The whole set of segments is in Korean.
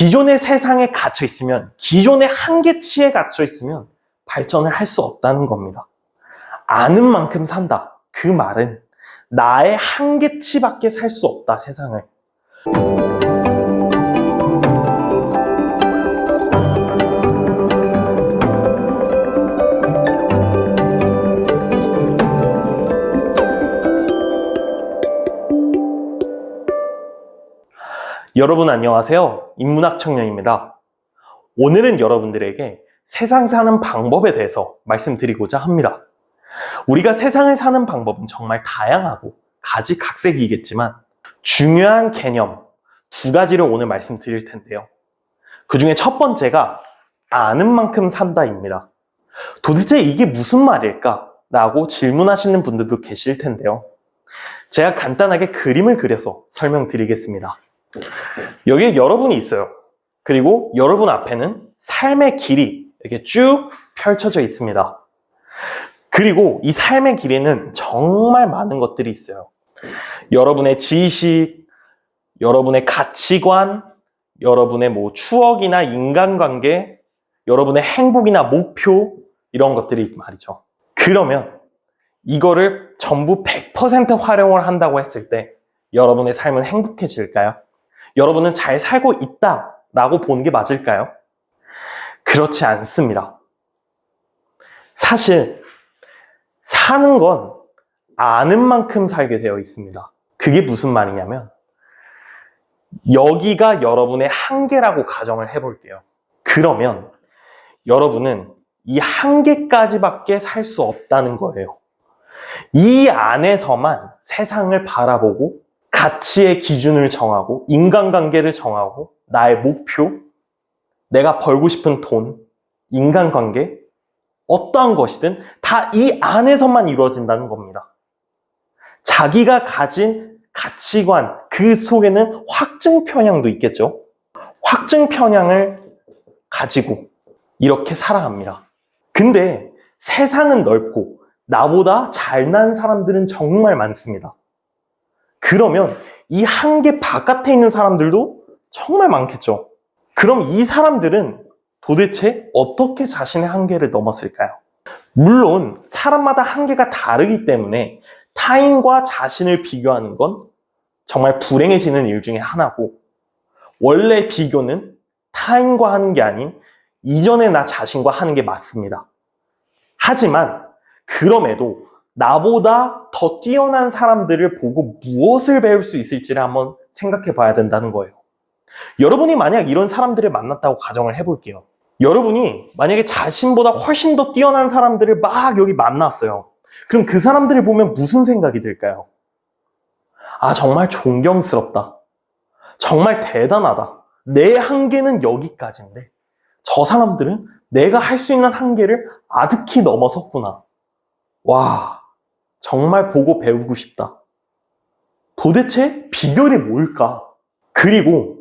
기존의 세상에 갇혀 있으면, 기존의 한계치에 갇혀 있으면 발전을 할 수 없다는 겁니다. 아는 만큼 산다. 그 말은 나의 한계치밖에 살 수 없다, 세상을. 여러분 안녕하세요. 인문학 청년입니다. 오늘은 여러분들에게 세상 사는 방법에 대해서 말씀드리고자 합니다. 우리가 세상을 사는 방법은 정말 다양하고 가지각색이겠지만 중요한 개념 두 가지를 오늘 말씀드릴 텐데요. 그 중에 첫 번째가 아는 만큼 산다입니다. 도대체 이게 무슨 말일까? 라고 질문하시는 분들도 계실 텐데요. 제가 간단하게 그림을 그려서 설명드리겠습니다. 여기에 여러분이 있어요. 그리고 여러분 앞에는 삶의 길이 이렇게 쭉 펼쳐져 있습니다. 그리고 이 삶의 길에는 정말 많은 것들이 있어요. 여러분의 지식, 여러분의 가치관, 여러분의 추억이나 인간관계, 여러분의 행복이나 목표, 이런 것들이 말이죠. 그러면 이거를 전부 100% 활용을 한다고 했을 때 여러분의 삶은 행복해질까요? 여러분은 잘 살고 있다라고 보는 게 맞을까요? 그렇지 않습니다. 사실 사는 건 아는 만큼 살게 되어 있습니다. 그게 무슨 말이냐면 여기가 여러분의 한계라고 가정을 해볼게요. 그러면 여러분은 이 한계까지밖에 살 수 없다는 거예요. 이 안에서만 세상을 바라보고 가치의 기준을 정하고 인간관계를 정하고 나의 목표, 내가 벌고 싶은 돈, 인간관계, 어떠한 것이든 다 이 안에서만 이루어진다는 겁니다. 자기가 가진 가치관, 그 속에는 확증 편향도 있겠죠. 확증 편향을 가지고 이렇게 살아갑니다. 근데 세상은 넓고 나보다 잘난 사람들은 정말 많습니다. 그러면 이 한계 바깥에 있는 사람들도 정말 많겠죠. 그럼 이 사람들은 도대체 어떻게 자신의 한계를 넘었을까요? 물론 사람마다 한계가 다르기 때문에 타인과 자신을 비교하는 건 정말 불행해지는 일 중에 하나고, 원래 비교는 타인과 하는 게 아닌 이전의 나 자신과 하는 게 맞습니다. 하지만 그럼에도 나보다 더 뛰어난 사람들을 보고 무엇을 배울 수 있을지를 한번 생각해 봐야 된다는 거예요. 여러분이 만약 이런 사람들을 만났다고 가정을 해볼게요. 여러분이 만약에 자신보다 훨씬 더 뛰어난 사람들을 막 여기 만났어요. 그럼 그 사람들을 보면 무슨 생각이 들까요? 아, 정말 존경스럽다. 정말 대단하다. 내 한계는 여기까지인데 저 사람들은 내가 할 수 있는 한계를 아득히 넘어섰구나. 와, 정말 보고 배우고 싶다. 도대체 비결이 뭘까? 그리고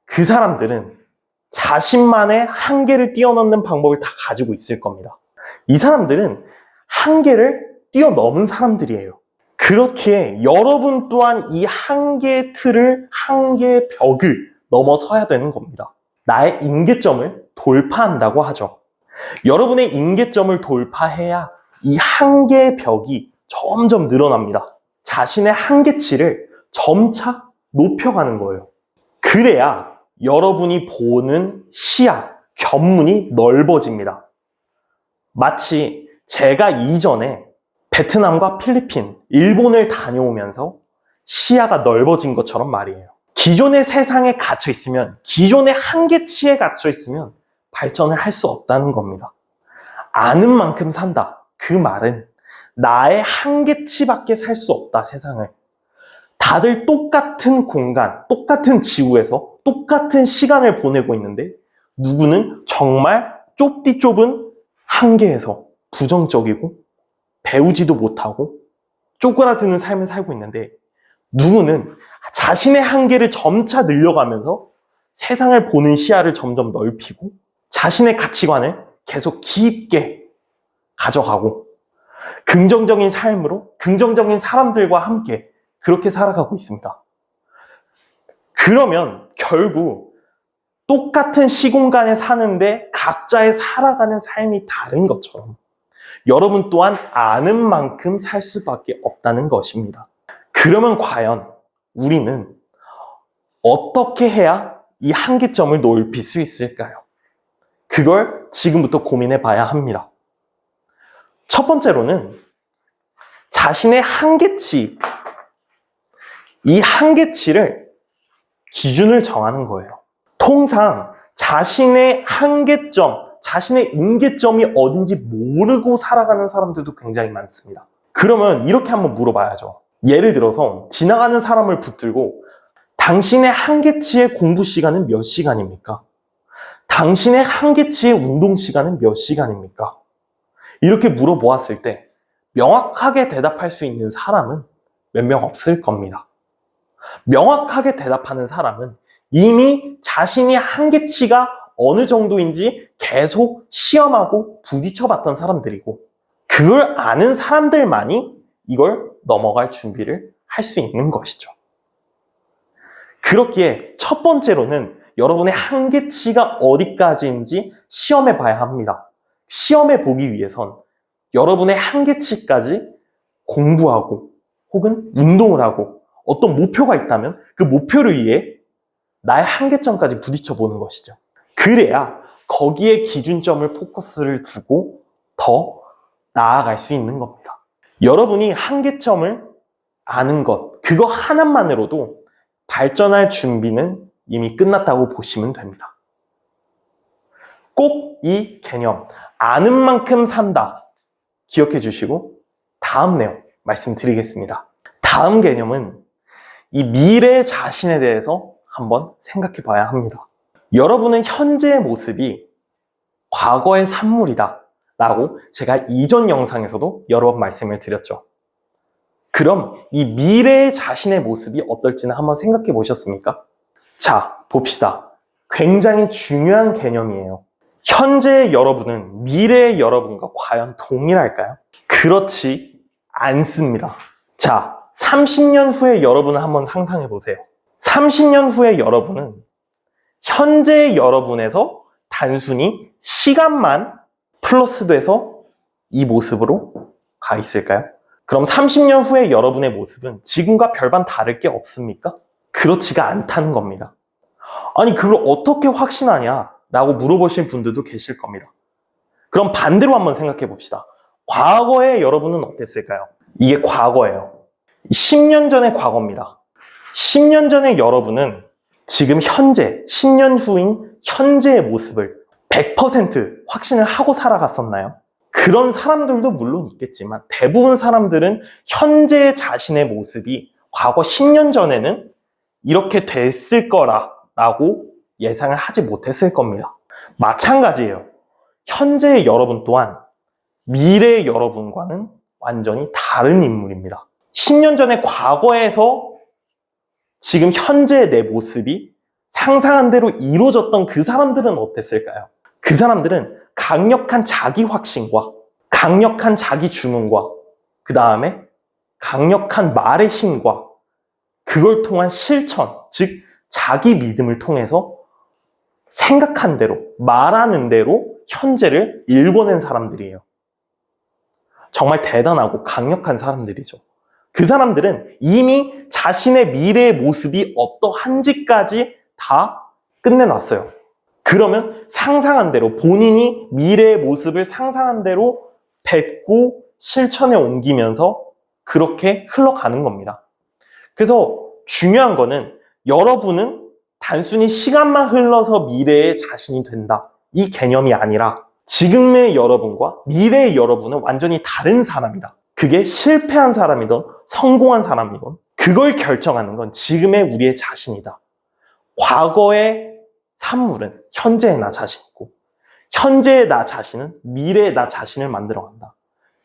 그 사람들은 자신만의 한계를 뛰어넘는 방법을 다 가지고 있을 겁니다. 이 사람들은 한계를 뛰어넘은 사람들이에요. 그렇기에 여러분 또한 이 한계의 틀을, 한계의 벽을 넘어서야 되는 겁니다. 나의 임계점을 돌파한다고 하죠. 여러분의 임계점을 돌파해야 이 한계의 벽이 점점 늘어납니다. 자신의 한계치를 점차 높여가는 거예요. 그래야 여러분이 보는 시야, 견문이 넓어집니다. 마치 제가 이전에 베트남과 필리핀, 일본을 다녀오면서 시야가 넓어진 것처럼 말이에요. 기존의 세상에 갇혀 있으면, 기존의 한계치에 갇혀 있으면 발전을 할 수 없다는 겁니다. 아는 만큼 산다. 그 말은 나의 한계치밖에 살 수 없다, 세상을. 다들 똑같은 공간, 똑같은 지구에서 똑같은 시간을 보내고 있는데 누구는 정말 좁디 좁은 한계에서 부정적이고 배우지도 못하고 쪼그라드는 삶을 살고 있는데, 누구는 자신의 한계를 점차 늘려가면서 세상을 보는 시야를 점점 넓히고 자신의 가치관을 계속 깊게 가져가고 긍정적인 삶으로 긍정적인 사람들과 함께 그렇게 살아가고 있습니다. 그러면 결국 똑같은 시공간에 사는데 각자의 살아가는 삶이 다른 것처럼 여러분 또한 아는 만큼 살 수밖에 없다는 것입니다. 그러면 과연 우리는 어떻게 해야 이 한계점을 넓힐 수 있을까요? 그걸 지금부터 고민해 봐야 합니다. 첫 번째로는 자신의 한계치, 이 한계치를 기준을 정하는 거예요. 통상 자신의 한계점, 자신의 임계점이 어딘지 모르고 살아가는 사람들도 굉장히 많습니다. 그러면 이렇게 한번 물어봐야죠. 예를 들어서 지나가는 사람을 붙들고 당신의 한계치의 공부 시간은 몇 시간입니까? 당신의 한계치의 운동 시간은 몇 시간입니까? 이렇게 물어보았을 때 명확하게 대답할 수 있는 사람은 몇 명 없을 겁니다. 명확하게 대답하는 사람은 이미 자신이 한계치가 어느 정도인지 계속 시험하고 부딪혀봤던 사람들이고 그걸 아는 사람들만이 이걸 넘어갈 준비를 할 수 있는 것이죠. 그렇기에 첫 번째로는 여러분의 한계치가 어디까지인지 시험해 봐야 합니다. 시험해 보기 위해선 여러분의 한계치까지 공부하고 혹은 운동을 하고 어떤 목표가 있다면 그 목표를 위해 나의 한계점까지 부딪혀 보는 것이죠. 그래야 거기에 기준점을 포커스를 두고 더 나아갈 수 있는 겁니다. 여러분이 한계점을 아는 것, 그거 하나만으로도 발전할 준비는 이미 끝났다고 보시면 됩니다. 꼭 이 개념, 아는 만큼 산다. 기억해 주시고 다음 내용 말씀드리겠습니다. 다음 개념은 이 미래 자신에 대해서 한번 생각해 봐야 합니다. 여러분은 현재의 모습이 과거의 산물이다 라고 제가 이전 영상에서도 여러 번 말씀을 드렸죠. 그럼 이 미래의 자신의 모습이 어떨지는 한번 생각해 보셨습니까? 자, 봅시다. 굉장히 중요한 개념이에요. 현재의 여러분은 미래의 여러분과 과연 동일할까요? 그렇지 않습니다. 자, 30년 후의 여러분을 한번 상상해 보세요. 30년 후의 여러분은 현재의 여러분에서 단순히 시간만 플러스돼서 이 모습으로 가 있을까요? 그럼 30년 후의 여러분의 모습은 지금과 별반 다를 게 없습니까? 그렇지가 않다는 겁니다. 아니, 그걸 어떻게 확신하냐? 라고 물어보실 분들도 계실 겁니다. 그럼 반대로 한번 생각해 봅시다. 과거의 여러분은 어땠을까요? 이게 과거예요. 10년 전의 과거입니다. 10년 전의 여러분은 지금 현재, 10년 후인 현재의 모습을 100% 확신을 하고 살아갔었나요? 그런 사람들도 물론 있겠지만 대부분 사람들은 현재 자신의 모습이 과거 10년 전에는 이렇게 됐을 거라고 예상을 하지 못했을 겁니다. 마찬가지예요. 현재의 여러분 또한 미래의 여러분과는 완전히 다른 인물입니다. 10년 전의 과거에서 지금 현재의 내 모습이 상상한 대로 이루어졌던 그 사람들은 어땠을까요? 그 사람들은 강력한 자기 확신과 강력한 자기 주문과 그 다음에 강력한 말의 힘과 그걸 통한 실천, 즉 자기 믿음을 통해서 생각한 대로, 말하는 대로 현재를 읽어낸 사람들이에요. 정말 대단하고 강력한 사람들이죠. 그 사람들은 이미 자신의 미래의 모습이 어떠한지까지 다 끝내놨어요. 그러면 상상한 대로, 본인이 미래의 모습을 상상한 대로 뱉고 실천에 옮기면서 그렇게 흘러가는 겁니다. 그래서 중요한 거는 여러분은 단순히 시간만 흘러서 미래의 자신이 된다. 이 개념이 아니라 지금의 여러분과 미래의 여러분은 완전히 다른 사람이다. 그게 실패한 사람이든 성공한 사람이든 그걸 결정하는 건 지금의 우리의 자신이다. 과거의 산물은 현재의 나 자신이고 현재의 나 자신은 미래의 나 자신을 만들어간다.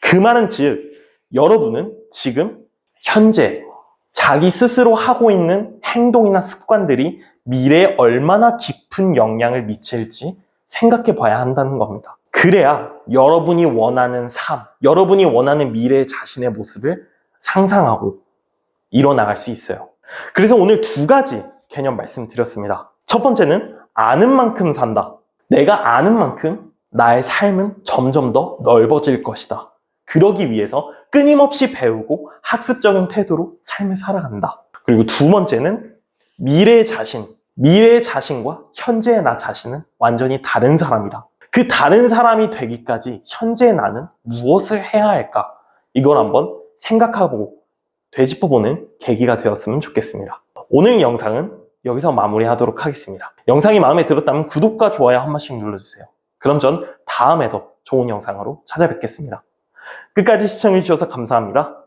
그 말은 즉 여러분은 지금 현재 자기 스스로 하고 있는 행동이나 습관들이 미래에 얼마나 깊은 영향을 미칠지 생각해 봐야 한다는 겁니다. 그래야 여러분이 원하는 삶, 여러분이 원하는 미래의 자신의 모습을 상상하고 이뤄나갈 수 있어요. 그래서 오늘 두 가지 개념 말씀드렸습니다. 첫 번째는 아는 만큼 산다. 내가 아는 만큼 나의 삶은 점점 더 넓어질 것이다. 그러기 위해서 끊임없이 배우고 학습적인 태도로 삶을 살아간다. 그리고 두 번째는 미래의 자신. 미래의 자신과 현재의 나 자신은 완전히 다른 사람이다. 그 다른 사람이 되기까지 현재의 나는 무엇을 해야 할까? 이걸 한번 생각하고 되짚어보는 계기가 되었으면 좋겠습니다. 오늘 영상은 여기서 마무리하도록 하겠습니다. 영상이 마음에 들었다면 구독과 좋아요 한 번씩 눌러주세요. 그럼 전 다음에 더 좋은 영상으로 찾아뵙겠습니다. 끝까지 시청해주셔서 감사합니다.